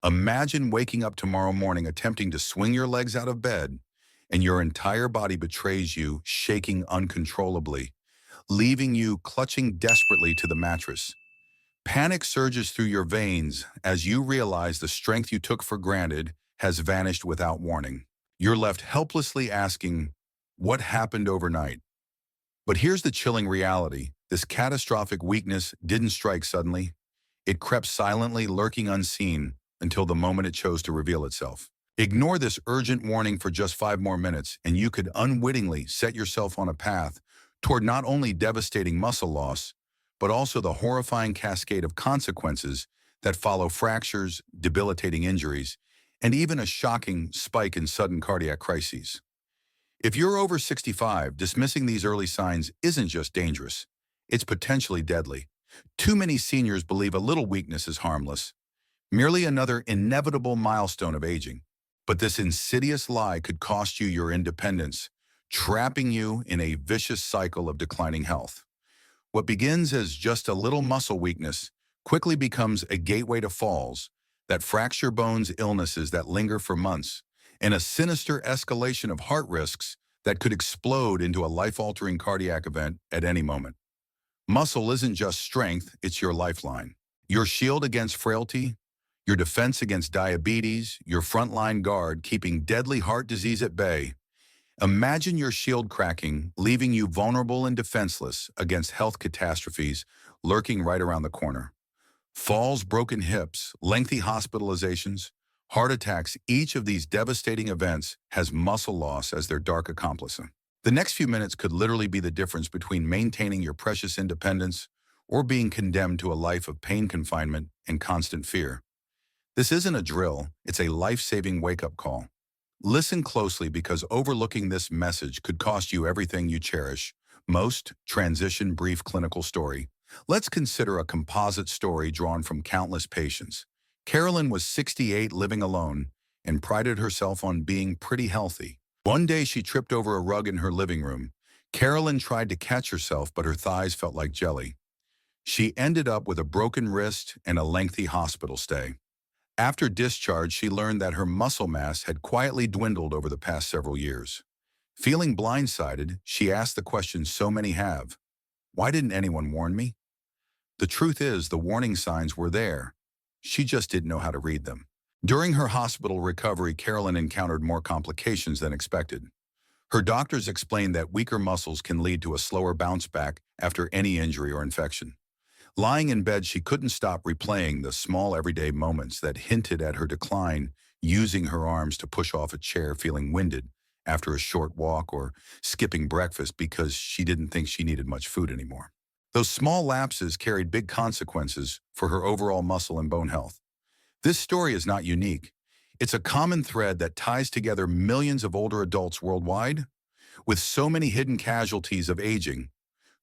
Imagine waking up tomorrow morning attempting to swing your legs out of bed, and your entire body betrays you, shaking uncontrollably, leaving you clutching desperately to the mattress. Panic surges through your veins as you realize the strength you took for granted has vanished without warning. You're left helplessly asking, what happened overnight? But here's the chilling reality. This catastrophic weakness didn't strike suddenly. It crept silently, lurking unseen, until the moment it chose to reveal itself. Ignore this urgent warning for just 5 more minutes, and you could unwittingly set yourself on a path toward not only devastating muscle loss, but also the horrifying cascade of consequences that follow fractures, debilitating injuries, and even a shocking spike in sudden cardiac crises. If you're over 65, dismissing these early signs isn't just dangerous, it's potentially deadly. Too many seniors believe a little weakness is harmless, merely another inevitable milestone of aging. But this insidious lie could cost you your independence, trapping you in a vicious cycle of declining health. What begins as just a little muscle weakness quickly becomes a gateway to falls that fracture bones, illnesses that linger for months, and a sinister escalation of heart risks that could explode into a life-altering cardiac event at any moment. Muscle isn't just strength, it's your lifeline. Your shield against frailty, your defense against diabetes, your frontline guard keeping deadly heart disease at bay. Imagine your shield cracking, leaving you vulnerable and defenseless against health catastrophes lurking right around the corner. Falls, broken hips, lengthy hospitalizations, heart attacks, each of these devastating events has muscle loss as their dark accomplice. The next few minutes could literally be the difference between maintaining your precious independence or being condemned to a life of pain confinement and constant fear. This isn't a drill, it's a life-saving wake-up call. Listen closely because overlooking this message could cost you everything you cherish. Most transition brief clinical story. Let's consider a composite story drawn from countless patients. Carolyn was 68, living alone, and prided herself on being pretty healthy. One day she tripped over a rug in her living room. Carolyn tried to catch herself, but her thighs felt like jelly. She ended up with a broken wrist and a lengthy hospital stay. After discharge, she learned that her muscle mass had quietly dwindled over the past several years. Feeling blindsided, she asked the question so many have: why didn't anyone warn me? The truth is, the warning signs were there. She just didn't know how to read them. During her hospital recovery, Carolyn encountered more complications than expected. Her doctors explained that weaker muscles can lead to a slower bounce back after any injury or infection. Lying in bed, she couldn't stop replaying the small everyday moments that hinted at her decline, using her arms to push off a chair, feeling winded after a short walk, or skipping breakfast because she didn't think she needed much food anymore. Those small lapses carried big consequences for her overall muscle and bone health. This story is not unique. It's a common thread that ties together millions of older adults worldwide. With so many hidden casualties of aging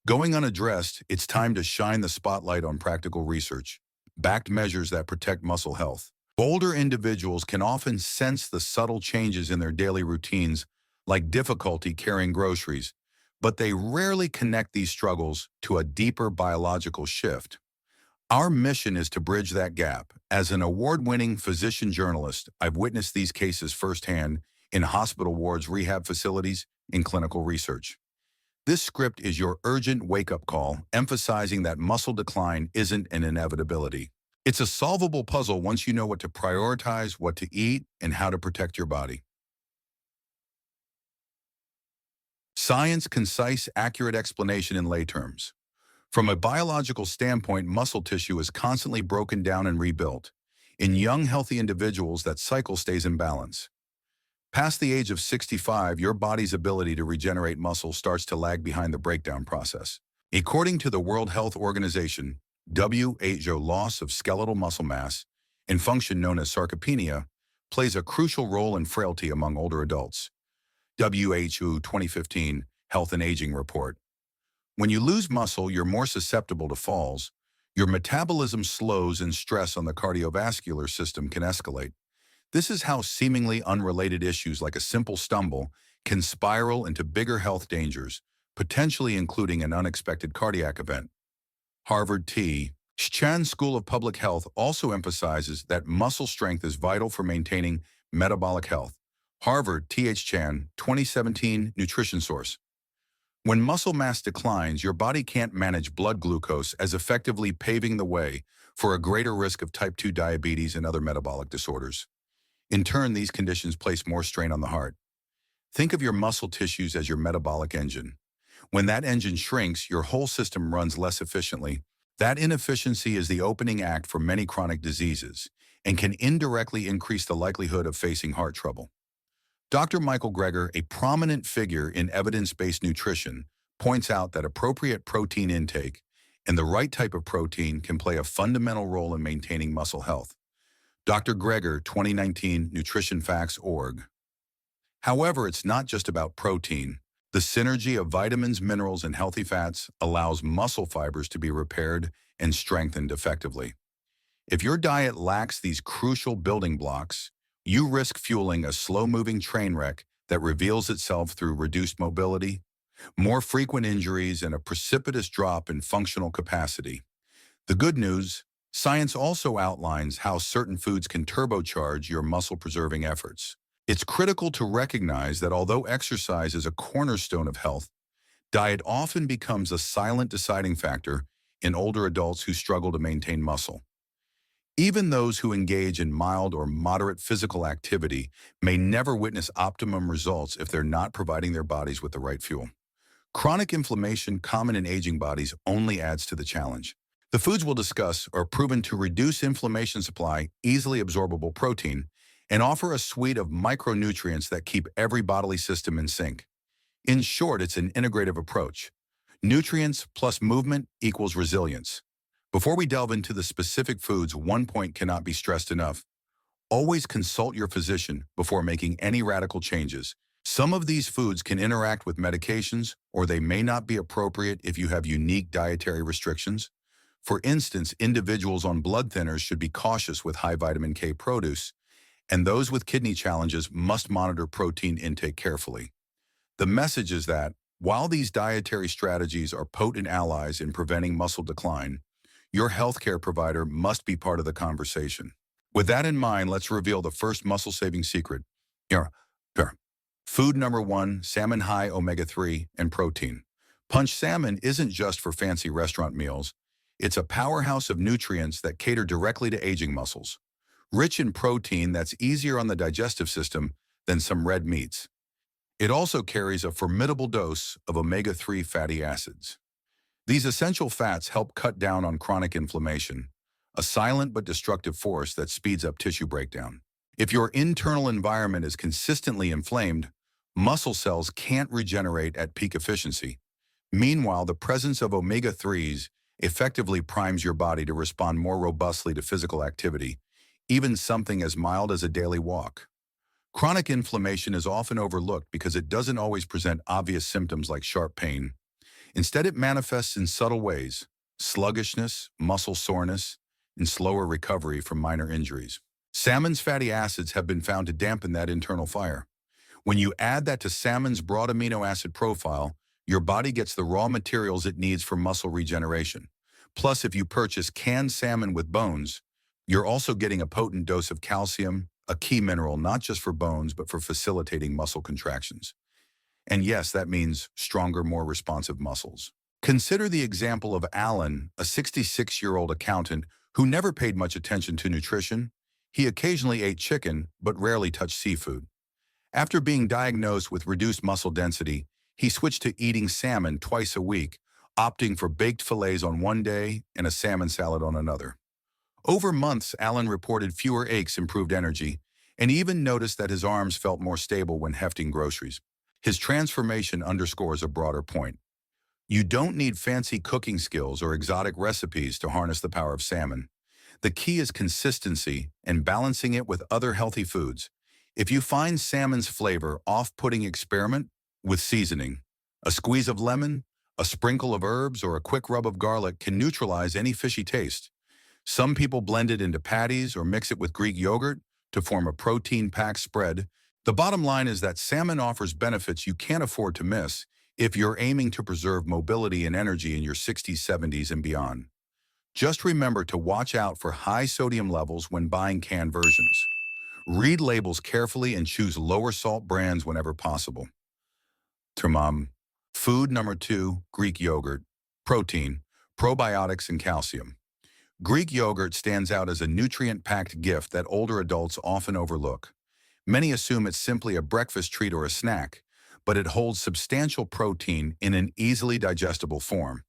going unaddressed, it's time to shine the spotlight on practical research, backed measures that protect muscle health. Older individuals can often sense the subtle changes in their daily routines, like difficulty carrying groceries, but they rarely connect these struggles to a deeper biological shift. Our mission is to bridge that gap. As an award-winning physician journalist, I've witnessed these cases firsthand in hospital wards, rehab facilities, and clinical research. This script is your urgent wake-up call, emphasizing that muscle decline isn't an inevitability. It's a solvable puzzle once you know what to prioritize, what to eat, and how to protect your body. Science, concise, accurate explanation in lay terms. From a biological standpoint, muscle tissue is constantly broken down and rebuilt. In young, healthy individuals, that cycle stays in balance. Past the age of 65, your body's ability to regenerate muscle starts to lag behind the breakdown process. According to the World Health Organization, WHO, loss of skeletal muscle mass and function, known as sarcopenia, plays a crucial role in frailty among older adults. WHO 2015 Health and Aging Report. When you lose muscle, you're more susceptible to falls. Your metabolism slows and stress on the cardiovascular system can escalate. This is how seemingly unrelated issues like a simple stumble can spiral into bigger health dangers, potentially including an unexpected cardiac event. Harvard T. Chan School of Public Health also emphasizes that muscle strength is vital for maintaining metabolic health. Harvard, T.H. Chan, 2017 nutrition source. When muscle mass declines, your body can't manage blood glucose as effectively, paving the way for a greater risk of type 2 diabetes and other metabolic disorders. In turn, these conditions place more strain on the heart. Think of your muscle tissues as your metabolic engine. When that engine shrinks, your whole system runs less efficiently. That inefficiency is the opening act for many chronic diseases and can indirectly increase the likelihood of facing heart trouble. Dr. Michael Greger, a prominent figure in evidence-based nutrition, points out that appropriate protein intake and the right type of protein can play a fundamental role in maintaining muscle health. Dr. Greger, 2019, nutritionfacts.org. However, it's not just about protein. The synergy of vitamins, minerals, and healthy fats allows muscle fibers to be repaired and strengthened effectively. If your diet lacks these crucial building blocks, you risk fueling a slow-moving train wreck that reveals itself through reduced mobility, more frequent injuries, and a precipitous drop in functional capacity. The good news, science also outlines how certain foods can turbocharge your muscle-preserving efforts. It's critical to recognize that although exercise is a cornerstone of health, diet often becomes a silent deciding factor in older adults who struggle to maintain muscle. Even those who engage in mild or moderate physical activity may never witness optimum results if they're not providing their bodies with the right fuel. Chronic inflammation, common in aging bodies, only adds to the challenge. The foods we'll discuss are proven to reduce inflammation supply, easily absorbable protein, and offer a suite of micronutrients that keep every bodily system in sync. In short, it's an integrative approach. Nutrients plus movement equals resilience. Before we delve into the specific foods, one point cannot be stressed enough. Always consult your physician before making any radical changes. Some of these foods can interact with medications, or they may not be appropriate if you have unique dietary restrictions. For instance, individuals on blood thinners should be cautious with high vitamin K produce, and those with kidney challenges must monitor protein intake carefully. The message is that, while these dietary strategies are potent allies in preventing muscle decline, your healthcare provider must be part of the conversation. With that in mind, let's reveal the first muscle-saving secret. Here. Food number 1, salmon, high omega-3 and protein. Punch salmon isn't just for fancy restaurant meals. It's a powerhouse of nutrients that cater directly to aging muscles. Rich in protein that's easier on the digestive system than some red meats. It also carries a formidable dose of omega-3 fatty acids. These essential fats help cut down on chronic inflammation, a silent but destructive force that speeds up tissue breakdown. If your internal environment is consistently inflamed, muscle cells can't regenerate at peak efficiency. Meanwhile, the presence of omega-3s effectively primes your body to respond more robustly to physical activity, even something as mild as a daily walk. Chronic inflammation is often overlooked because it doesn't always present obvious symptoms like sharp pain. Instead, it manifests in subtle ways: sluggishness, muscle soreness, and slower recovery from minor injuries. Salmon's fatty acids have been found to dampen that internal fire. When you add that to salmon's broad amino acid profile, your body gets the raw materials it needs for muscle regeneration. Plus, if you purchase canned salmon with bones, you're also getting a potent dose of calcium, a key mineral not just for bones but for facilitating muscle contractions. And yes, that means stronger, more responsive muscles. Consider the example of Alan, a 66-year-old accountant who never paid much attention to nutrition. He occasionally ate chicken, but rarely touched seafood. After being diagnosed with reduced muscle density, he switched to eating salmon twice a week, opting for baked fillets on one day and a salmon salad on another. Over months, Alan reported fewer aches, improved energy, and even noticed that his arms felt more stable when hefting groceries. His transformation underscores a broader point. You don't need fancy cooking skills or exotic recipes to harness the power of salmon. The key is consistency and balancing it with other healthy foods. If you find salmon's flavor off-putting, experiment with seasoning. A squeeze of lemon, a sprinkle of herbs, or a quick rub of garlic can neutralize any fishy taste. Some people blend it into patties or mix it with Greek yogurt to form a protein-packed spread. The bottom line is that salmon offers benefits you can't afford to miss if you're aiming to preserve mobility and energy in your 60s, 70s, and beyond. Just remember to watch out for high sodium levels when buying canned versions. Read labels carefully and choose lower salt brands whenever possible. Termam. Food number 2, Greek yogurt. Protein, probiotics, and calcium. Greek yogurt stands out as a nutrient-packed gift that older adults often overlook. Many assume it's simply a breakfast treat or a snack, but it holds substantial protein in an easily digestible form.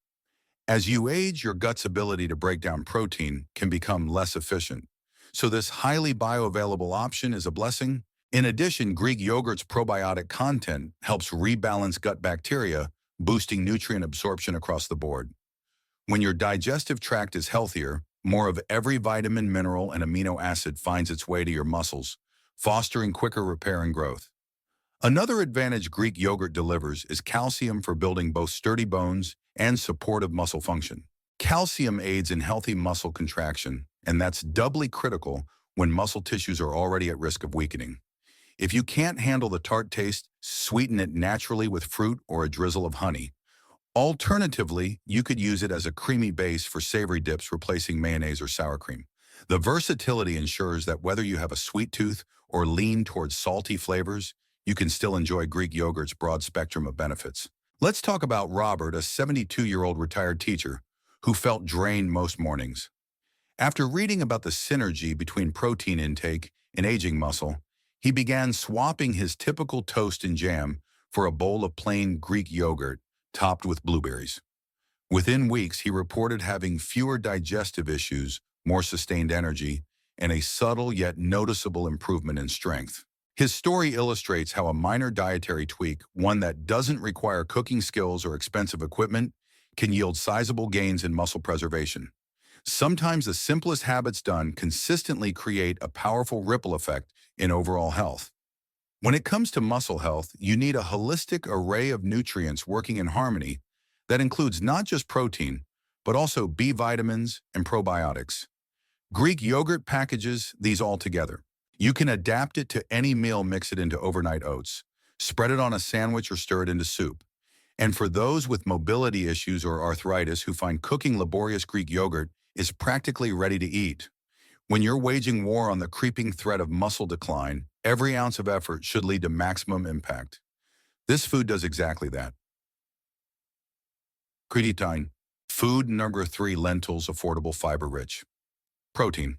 As you age, your gut's ability to break down protein can become less efficient. So this highly bioavailable option is a blessing. In addition, Greek yogurt's probiotic content helps rebalance gut bacteria, boosting nutrient absorption across the board. When your digestive tract is healthier, more of every vitamin, mineral, and amino acid finds its way to your muscles, fostering quicker repair and growth. Another advantage Greek yogurt delivers is calcium for building both sturdy bones and supportive muscle function. Calcium aids in healthy muscle contraction, and that's doubly critical when muscle tissues are already at risk of weakening. If you can't handle the tart taste, sweeten it naturally with fruit or a drizzle of honey. Alternatively, you could use it as a creamy base for savory dips, replacing mayonnaise or sour cream. The versatility ensures that whether you have a sweet tooth or lean towards salty flavors, you can still enjoy Greek yogurt's broad spectrum of benefits. Let's talk about Robert, a 72-year-old retired teacher who felt drained most mornings. After reading about the synergy between protein intake and aging muscle, he began swapping his typical toast and jam for a bowl of plain Greek yogurt topped with blueberries. Within weeks, he reported having fewer digestive issues, more sustained energy, and a subtle yet noticeable improvement in strength. His story illustrates how a minor dietary tweak, one that doesn't require cooking skills or expensive equipment, can yield sizable gains in muscle preservation. Sometimes the simplest habits done consistently create a powerful ripple effect in overall health. When it comes to muscle health, you need a holistic array of nutrients working in harmony that includes not just protein, but also B vitamins and probiotics. Greek yogurt packages these all together. You can adapt it to any meal, mix it into overnight oats, spread it on a sandwich or stir it into soup. And for those with mobility issues or arthritis who find cooking laborious, Greek yogurt is practically ready to eat. When you're waging war on the creeping threat of muscle decline, every ounce of effort should lead to maximum impact. This food does exactly that. Creatine. Food number 3, lentils, affordable, fiber-rich. Protein.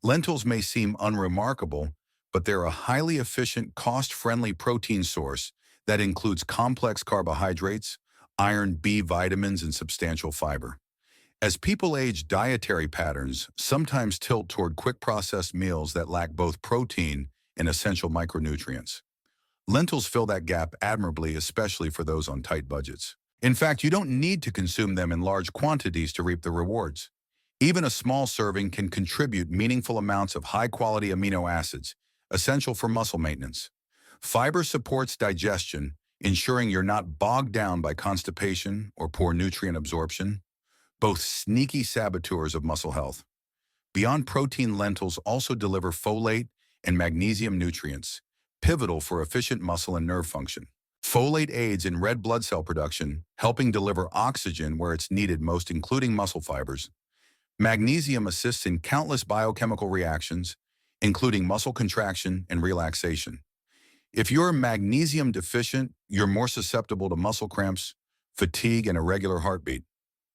Lentils may seem unremarkable, but they're a highly efficient, cost-friendly protein source that includes complex carbohydrates, iron, B vitamins, and substantial fiber. As people age, dietary patterns sometimes tilt toward quick-processed meals that lack both protein and essential micronutrients. Lentils fill that gap admirably, especially for those on tight budgets. In fact, you don't need to consume them in large quantities to reap the rewards. Even a small serving can contribute meaningful amounts of high-quality amino acids, essential for muscle maintenance. Fiber supports digestion, ensuring you're not bogged down by constipation or poor nutrient absorption, both sneaky saboteurs of muscle health. Beyond protein, lentils also deliver folate and magnesium nutrients, pivotal for efficient muscle and nerve function. Folate aids in red blood cell production, helping deliver oxygen where it's needed most, including muscle fibers. Magnesium assists in countless biochemical reactions, including muscle contraction and relaxation. If you're magnesium deficient, you're more susceptible to muscle cramps, fatigue, and irregular heartbeat.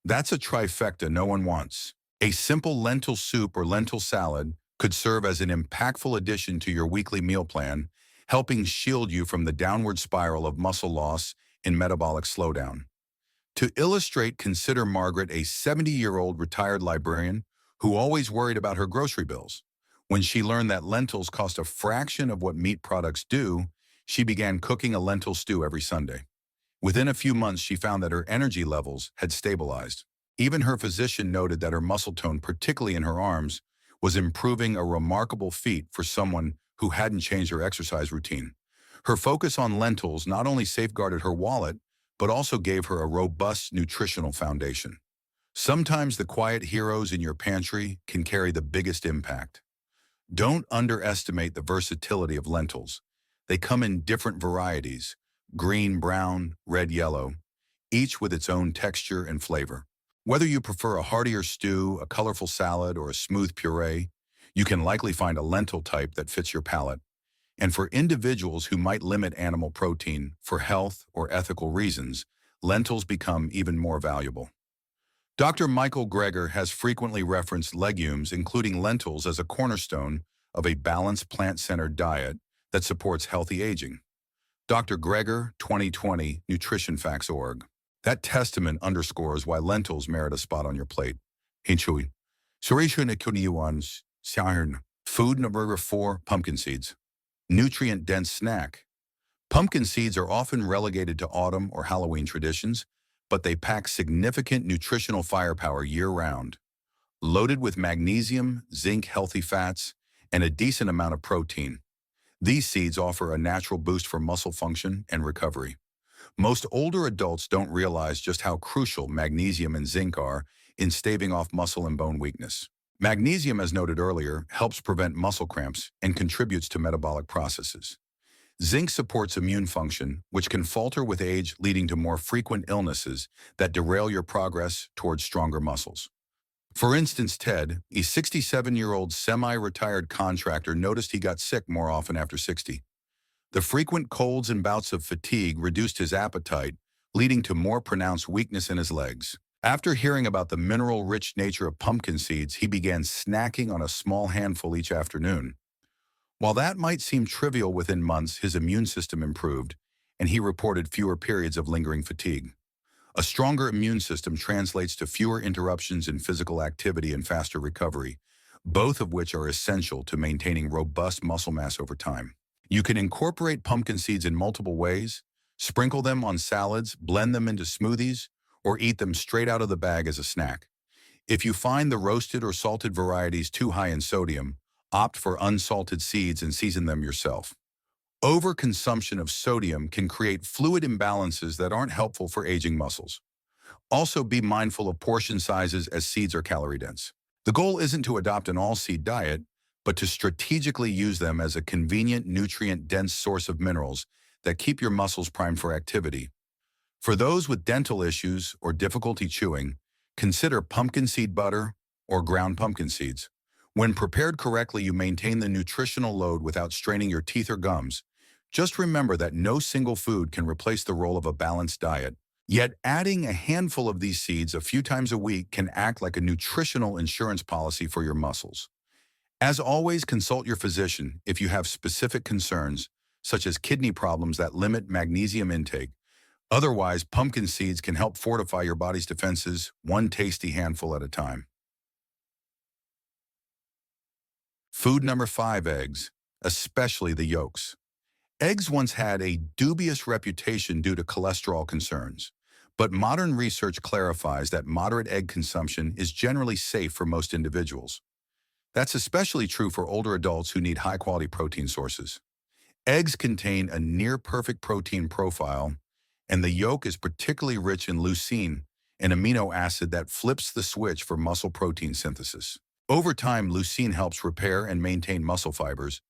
That's a trifecta no one wants. A simple lentil soup or lentil salad could serve as an impactful addition to your weekly meal plan, helping shield you from the downward spiral of muscle loss and metabolic slowdown. To illustrate, consider Margaret, a 70-year-old retired librarian who always worried about her grocery bills. When she learned that lentils cost a fraction of what meat products do, she began cooking a lentil stew every Sunday. Within a few months, she found that her energy levels had stabilized. Even her physician noted that her muscle tone, particularly in her arms, was improving, a remarkable feat for someone who hadn't changed her exercise routine. Her focus on lentils not only safeguarded her wallet, but also gave her a robust nutritional foundation. Sometimes the quiet heroes in your pantry can carry the biggest impact. Don't underestimate the versatility of lentils. They come in different varieties: green, brown, red, yellow, each with its own texture and flavor. Whether you prefer a heartier stew, a colorful salad, or a smooth puree, you can likely find a lentil type that fits your palate. And for individuals who might limit animal protein for health or ethical reasons, lentils become even more valuable. Dr. Michael Greger has frequently referenced legumes, including lentils, as a cornerstone of a balanced plant-centered diet that supports healthy aging. Dr. Greger, 2020, nutritionfacts.org. That testament underscores why lentils merit a spot on your plate. Hinchui. Food number 4, pumpkin seeds. Nutrient-dense snack. Pumpkin seeds are often relegated to autumn or Halloween traditions, but they pack significant nutritional firepower year-round. Loaded with magnesium, zinc, healthy fats, and a decent amount of protein, these seeds offer a natural boost for muscle function and recovery. Most older adults don't realize just how crucial magnesium and zinc are in staving off muscle and bone weakness. Magnesium, as noted earlier, helps prevent muscle cramps and contributes to metabolic processes. Zinc supports immune function, which can falter with age, leading to more frequent illnesses that derail your progress towards stronger muscles. For instance, Ted, a 67-year-old semi-retired contractor, noticed he got sick more often after 60. The frequent colds and bouts of fatigue reduced his appetite, leading to more pronounced weakness in his legs. After hearing about the mineral-rich nature of pumpkin seeds, he began snacking on a small handful each afternoon. While that might seem trivial, within months, his immune system improved, and he reported fewer periods of lingering fatigue. A stronger immune system translates to fewer interruptions in physical activity and faster recovery, both of which are essential to maintaining robust muscle mass over time. You can incorporate pumpkin seeds in multiple ways: sprinkle them on salads, blend them into smoothies, or eat them straight out of the bag as a snack. If you find the roasted or salted varieties too high in sodium, opt for unsalted seeds and season them yourself. Overconsumption of sodium can create fluid imbalances that aren't helpful for aging muscles. Also, be mindful of portion sizes, as seeds are calorie-dense. The goal isn't to adopt an all-seed diet, but to strategically use them as a convenient, nutrient-dense source of minerals that keep your muscles primed for activity. For those with dental issues or difficulty chewing, consider pumpkin seed butter or ground pumpkin seeds. When prepared correctly, you maintain the nutritional load without straining your teeth or gums. Just remember that no single food can replace the role of a balanced diet. Yet adding a handful of these seeds a few times a week can act like a nutritional insurance policy for your muscles. As always, consult your physician if you have specific concerns, such as kidney problems that limit magnesium intake. Otherwise, pumpkin seeds can help fortify your body's defenses, one tasty handful at a time. Food number 5, eggs, especially the yolks. Eggs once had a dubious reputation due to cholesterol concerns, but modern research clarifies that moderate egg consumption is generally safe for most individuals. That's especially true for older adults who need high-quality protein sources. Eggs contain a near-perfect protein profile, and the yolk is particularly rich in leucine, an amino acid that flips the switch for muscle protein synthesis. Over time, leucine helps repair and maintain muscle fibers,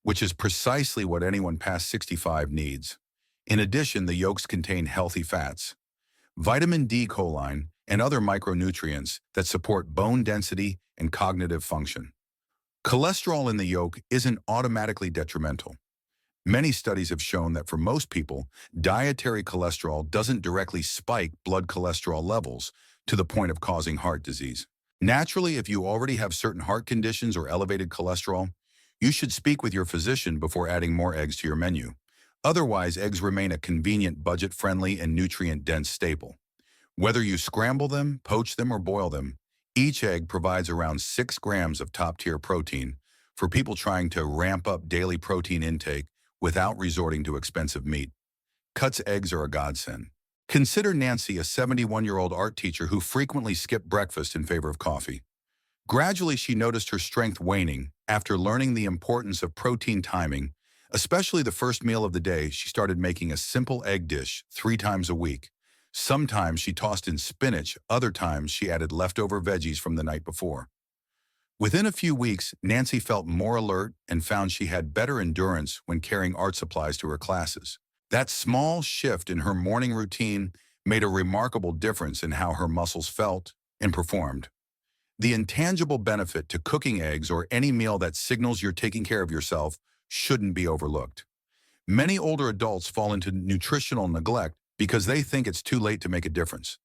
which is precisely what anyone past 65 needs. In addition, the yolks contain healthy fats, vitamin D, choline, and other micronutrients that support bone density and cognitive function. Cholesterol in the yolk isn't automatically detrimental. Many studies have shown that for most people, dietary cholesterol doesn't directly spike blood cholesterol levels to the point of causing heart disease. Naturally, if you already have certain heart conditions or elevated cholesterol, you should speak with your physician before adding more eggs to your menu. Otherwise, eggs remain a convenient, budget-friendly, and nutrient-dense staple. Whether you scramble them, poach them, or boil them, each egg provides around 6 grams of top-tier protein for people trying to ramp up daily protein intake without resorting to expensive meat. Cuts eggs are a godsend. Consider Nancy, a 71-year-old art teacher who frequently skipped breakfast in favor of coffee. Gradually, she noticed her strength waning. After learning the importance of protein timing, especially the first meal of the day, she started making a simple egg dish 3 times a week. Sometimes she tossed in spinach, other times she added leftover veggies from the night before. Within a few weeks, Nancy felt more alert and found she had better endurance when carrying art supplies to her classes. That small shift in her morning routine made a remarkable difference in how her muscles felt and performed. The intangible benefit to cooking eggs or any meal that signals you're taking care of yourself shouldn't be overlooked. Many older adults fall into nutritional neglect because they think it's too late to make a difference.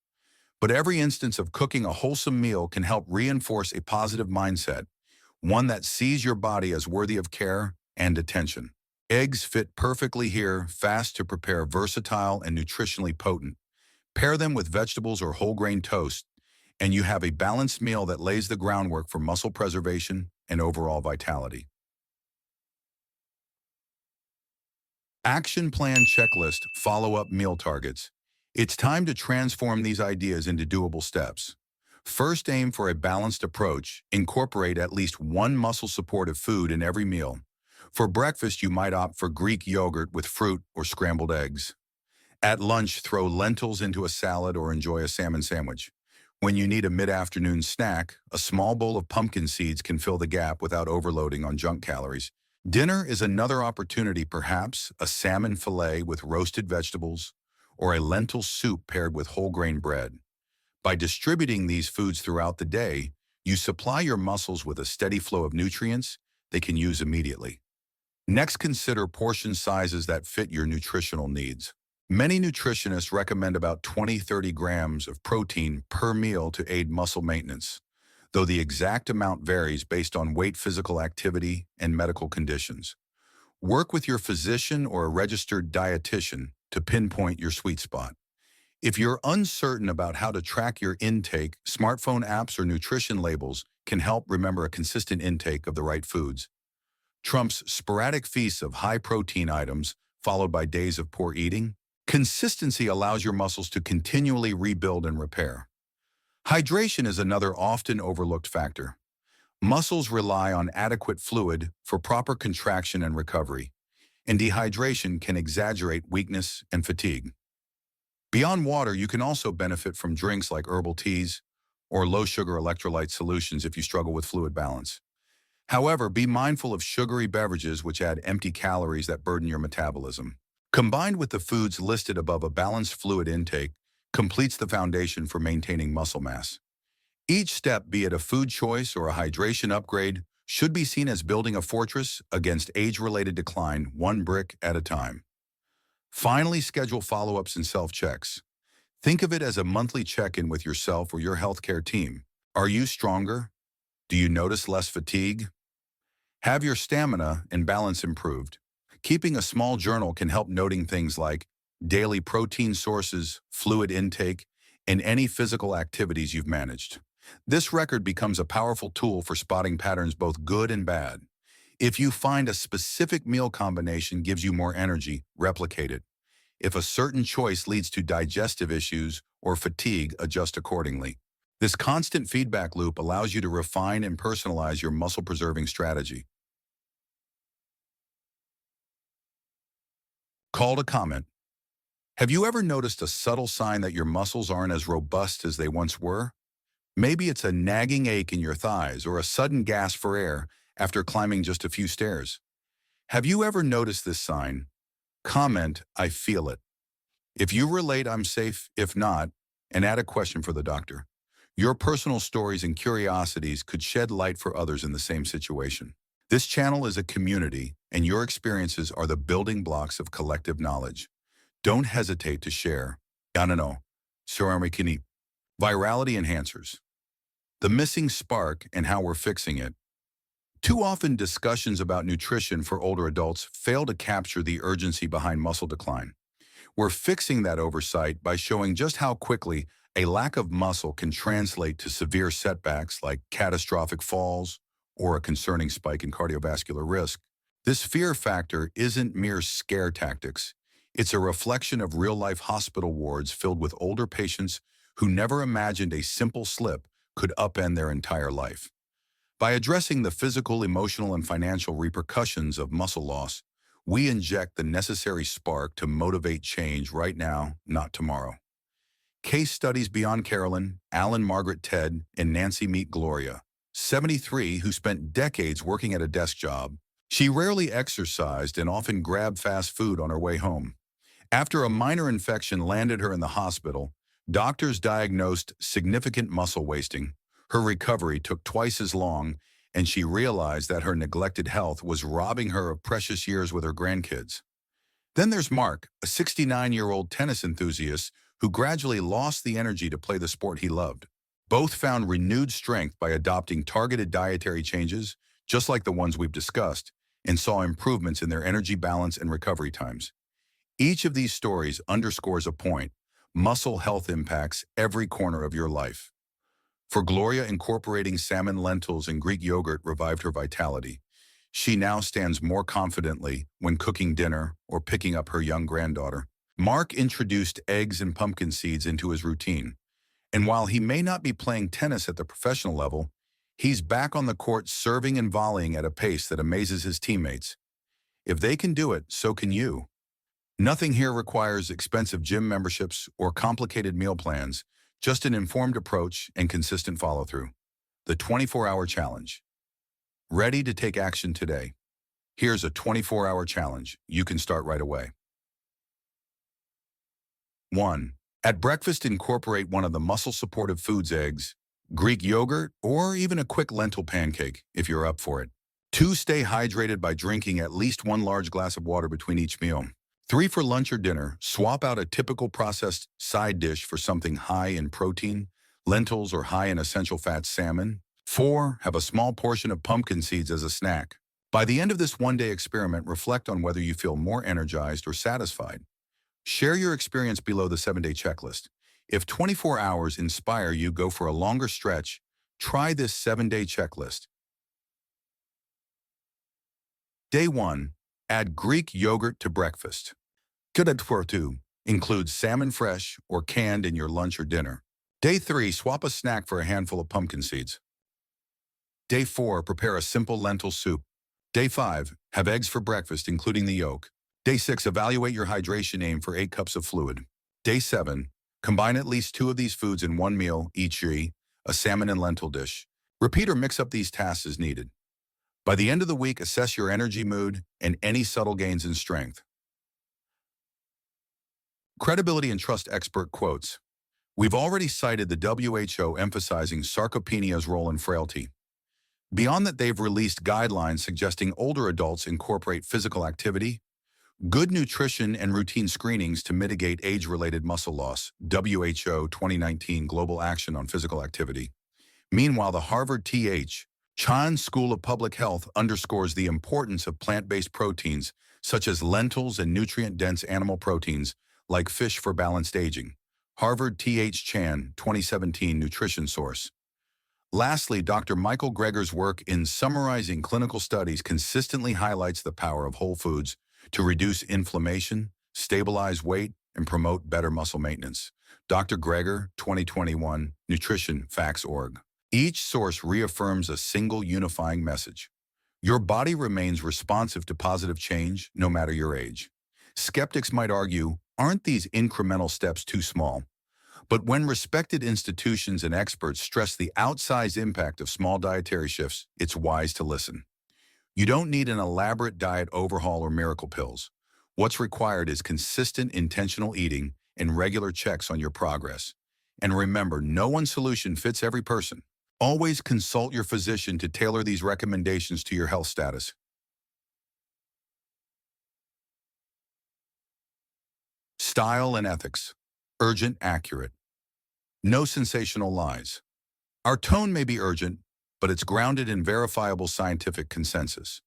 But every instance of cooking a wholesome meal can help reinforce a positive mindset, one that sees your body as worthy of care and attention. Eggs fit perfectly here, fast to prepare, versatile and nutritionally potent. Pair them with vegetables or whole grain toast, and you have a balanced meal that lays the groundwork for muscle preservation and overall vitality. Action plan checklist, follow-up meal targets. It's time to transform these ideas into doable steps. First, aim for a balanced approach. Incorporate at least one muscle-supportive food in every meal. For breakfast, you might opt for Greek yogurt with fruit or scrambled eggs. At lunch, throw lentils into a salad or enjoy a salmon sandwich. When you need a mid-afternoon snack, a small bowl of pumpkin seeds can fill the gap without overloading on junk calories. Dinner is another opportunity, perhaps a salmon fillet with roasted vegetables or a lentil soup paired with whole grain bread. By distributing these foods throughout the day, you supply your muscles with a steady flow of nutrients they can use immediately. Next, consider portion sizes that fit your nutritional needs. Many nutritionists recommend about 20–30 grams of protein per meal to aid muscle maintenance, though the exact amount varies based on weight, physical activity, and medical conditions. Work with your physician or a registered dietitian to pinpoint your sweet spot. If you're uncertain about how to track your intake, smartphone apps or nutrition labels can help remember a consistent intake of the right foods. Trumps sporadic feasts of high-protein items, followed by days of poor eating. Consistency allows your muscles to continually rebuild and repair. Hydration is another often overlooked factor. Muscles rely on adequate fluid for proper contraction and recovery, and dehydration can exaggerate weakness and fatigue. Beyond water, you can also benefit from drinks like herbal teas or low-sugar electrolyte solutions if you struggle with fluid balance. However, be mindful of sugary beverages which add empty calories that burden your metabolism. Combined with the foods listed above, a balanced fluid intake completes the foundation for maintaining muscle mass. Each step, be it a food choice or a hydration upgrade, should be seen as building a fortress against age-related decline, one brick at a time. Finally, schedule follow-ups and self-checks. Think of it as a monthly check-in with yourself or your healthcare team. Are you stronger? Do you notice less fatigue? Have your stamina and balance improved? Keeping a small journal can help, noting things like daily protein sources, fluid intake, and any physical activities you've managed. This record becomes a powerful tool for spotting patterns, both good and bad. If you find a specific meal combination gives you more energy, replicate it. If a certain choice leads to digestive issues or fatigue, adjust accordingly. This constant feedback loop allows you to refine and personalize your muscle-preserving strategy. Call to comment. Have you ever noticed a subtle sign that your muscles aren't as robust as they once were? Maybe it's a nagging ache in your thighs or a sudden gasp for air after climbing just a few stairs. Have you ever noticed this sign? Comment, "I feel it." If you relate, I'm safe. If not, and add a question for the doctor. Your personal stories and curiosities could shed light for others in the same situation. This channel is a community, and your experiences are the building blocks of collective knowledge. Don't hesitate to share. Yanano, Suramikini. Virality enhancers. The missing spark and how we're fixing it. Too often, discussions about nutrition for older adults fail to capture the urgency behind muscle decline. We're fixing that oversight by showing just how quickly a lack of muscle can translate to severe setbacks like catastrophic falls or a concerning spike in cardiovascular risk. This fear factor isn't mere scare tactics. It's a reflection of real-life hospital wards filled with older patients who never imagined a simple slip could upend their entire life. By addressing the physical, emotional, and financial repercussions of muscle loss, we inject the necessary spark to motivate change right now, not tomorrow. Case studies beyond Carolyn, Alan, Margaret, Ted, and Nancy meet Gloria, 73, who spent decades working at a desk job. She rarely exercised and often grabbed fast food on her way home. After a minor infection landed her in the hospital, Doctors diagnosed significant muscle wasting. Her recovery took twice as long, and she realized that her neglected health was robbing her of precious years with her grandkids. Then there's Mark, a 69-year-old tennis enthusiast who gradually lost the energy to play the sport he loved. Both found renewed strength by adopting targeted dietary changes, just like the ones we've discussed, and saw improvements in their energy balance and recovery times. Each of these stories underscores a point: muscle health impacts every corner of your life. For Gloria, incorporating salmon, lentils, and Greek yogurt revived her vitality. She now stands more confidently when cooking dinner or picking up her young granddaughter. Mark introduced eggs and pumpkin seeds into his routine, and while he may not be playing tennis at the professional level, he's back on the court serving and volleying at a pace that amazes his teammates. If they can do it, so can you. Nothing here requires expensive gym memberships or complicated meal plans, just an informed approach and consistent follow-through. The 24-hour challenge. Ready to take action today? Here's a 24-hour challenge you can start right away. 1. At breakfast, incorporate one of the muscle-supportive foods: eggs, Greek yogurt, or even a quick lentil pancake if you're up for it. 2. Stay hydrated by drinking at least one large glass of water between each meal. 3. For lunch or dinner, swap out a typical processed side dish for something high in protein, lentils, or high in essential fats, salmon. 4. Have a small portion of pumpkin seeds as a snack. By the end of this one-day experiment, reflect on whether you feel more energized or satisfied. Share your experience below the 7-day checklist. If 24 hours inspire you, go for a longer stretch. Try this 7-day checklist. Day 1. Add Greek yogurt to breakfast. Good for 2. Include salmon fresh or canned in your lunch or dinner. Day 3. Swap a snack for a handful of pumpkin seeds. Day 4. Prepare a simple lentil soup. Day 5. Have eggs for breakfast, including the yolk. Day 6. Evaluate your hydration. Aim for 8 cups of fluid. Day 7. Combine at least 2 of these foods in one meal each day, a salmon and lentil dish. Repeat or mix up these tasks as needed. By the end of the week, assess your energy, mood, and any subtle gains in strength. Credibility and trust. Expert quotes. We've already cited the WHO emphasizing sarcopenia's role in frailty. Beyond that, they've released guidelines suggesting older adults incorporate physical activity, good nutrition, and routine screenings to mitigate age-related muscle loss. WHO 2019 Global Action on Physical Activity. Meanwhile, the Harvard T.H. Chan School of Public Health underscores the importance of plant-based proteins, such as lentils, and nutrient-dense animal proteins, like fish, for balanced aging. Harvard T.H. Chan, 2017 Nutrition Source. Lastly, Dr. Michael Greger's work in summarizing clinical studies consistently highlights the power of whole foods to reduce inflammation, stabilize weight, and promote better muscle maintenance. Dr. Greger, 2021, Nutrition Facts.org. Each source reaffirms a single unifying message: your body remains responsive to positive change, no matter your age. Skeptics might argue, aren't these incremental steps too small? But when respected institutions and experts stress the outsized impact of small dietary shifts, it's wise to listen. You don't need an elaborate diet overhaul or miracle pills. What's required is consistent, intentional eating and regular checks on your progress. And remember, no one solution fits every person. Always consult your physician to tailor these recommendations to your health status. Style and ethics. Urgent, accurate. No sensational lies. Our tone may be urgent, but it's grounded in verifiable scientific consensus.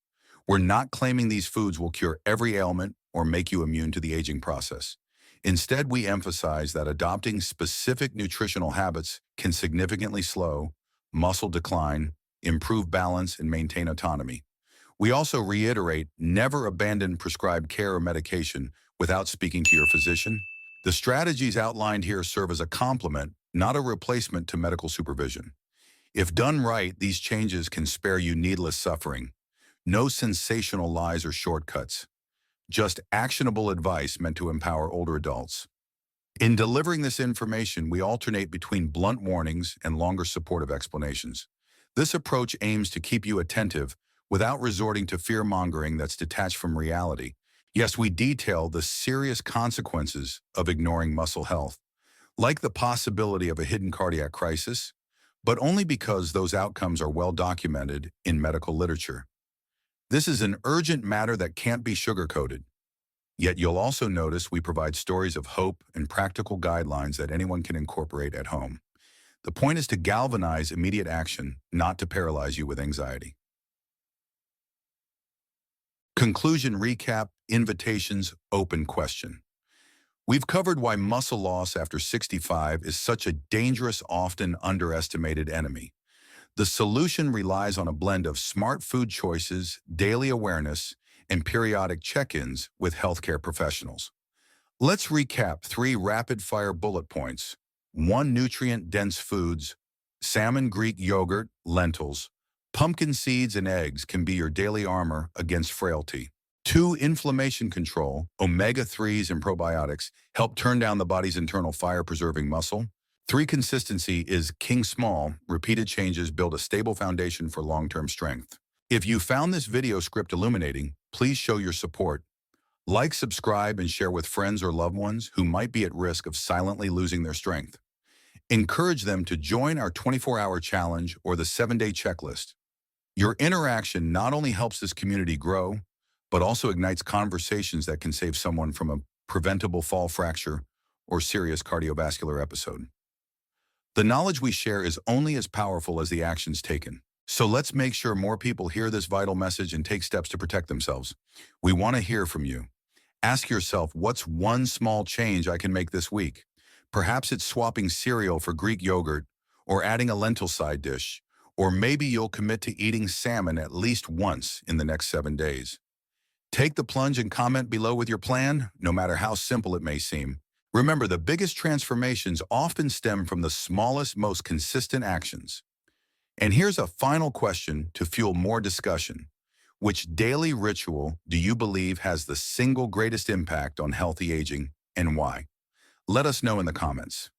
We're not claiming these foods will cure every ailment or make you immune to the aging process. Instead, we emphasize that adopting specific nutritional habits can significantly slow muscle decline, improve balance, and maintain autonomy. We also reiterate, never abandon prescribed care or medication without speaking to your physician. The strategies outlined here serve as a complement, not a replacement to medical supervision. If done right, these changes can spare you needless suffering. No sensational lies or shortcuts, just actionable advice meant to empower older adults. In delivering this information, we alternate between blunt warnings and longer supportive explanations. This approach aims to keep you attentive without resorting to fear-mongering that's detached from reality. Yes, we detail the serious consequences of ignoring muscle health, like the possibility of a hidden cardiac crisis, but only because those outcomes are well documented in medical literature. This is an urgent matter that can't be sugarcoated. Yet you'll also notice we provide stories of hope and practical guidelines that anyone can incorporate at home. The point is to galvanize immediate action, not to paralyze you with anxiety. Conclusion recap, invitations, open question. We've covered why muscle loss after 65 is such a dangerous, often underestimated enemy. The solution relies on a blend of smart food choices, daily awareness, and periodic check-ins with healthcare professionals. Let's recap 3 rapid-fire bullet points. 1. Nutrient-dense foods. Salmon, Greek yogurt, lentils. Pumpkin seeds and eggs can be your daily armor against frailty. 2. Inflammation control. Omega-3s and probiotics help turn down the body's internal fire-preserving muscle. 3. Consistency is king small. Repeated changes build a stable foundation for long-term strength. If you found this video script illuminating, please show your support. Like, subscribe, and share with friends or loved ones who might be at risk of silently losing their strength. Encourage them to join our 24-hour challenge or the 7-day checklist. Your interaction not only helps this community grow, but also ignites conversations that can save someone from a preventable fall fracture or serious cardiovascular episode. The knowledge we share is only as powerful as the actions taken. So let's make sure more people hear this vital message and take steps to protect themselves. We want to hear from you. Ask yourself, what's one small change I can make this week? Perhaps it's swapping cereal for Greek yogurt or adding a lentil side dish, or maybe you'll commit to eating salmon at least once in the next 7 days. Take the plunge and comment below with your plan, no matter how simple it may seem. Remember, the biggest transformations often stem from the smallest, most consistent actions. And here's a final question to fuel more discussion. Which daily ritual do you believe has the single greatest impact on healthy aging, and why? Let us know in the comments.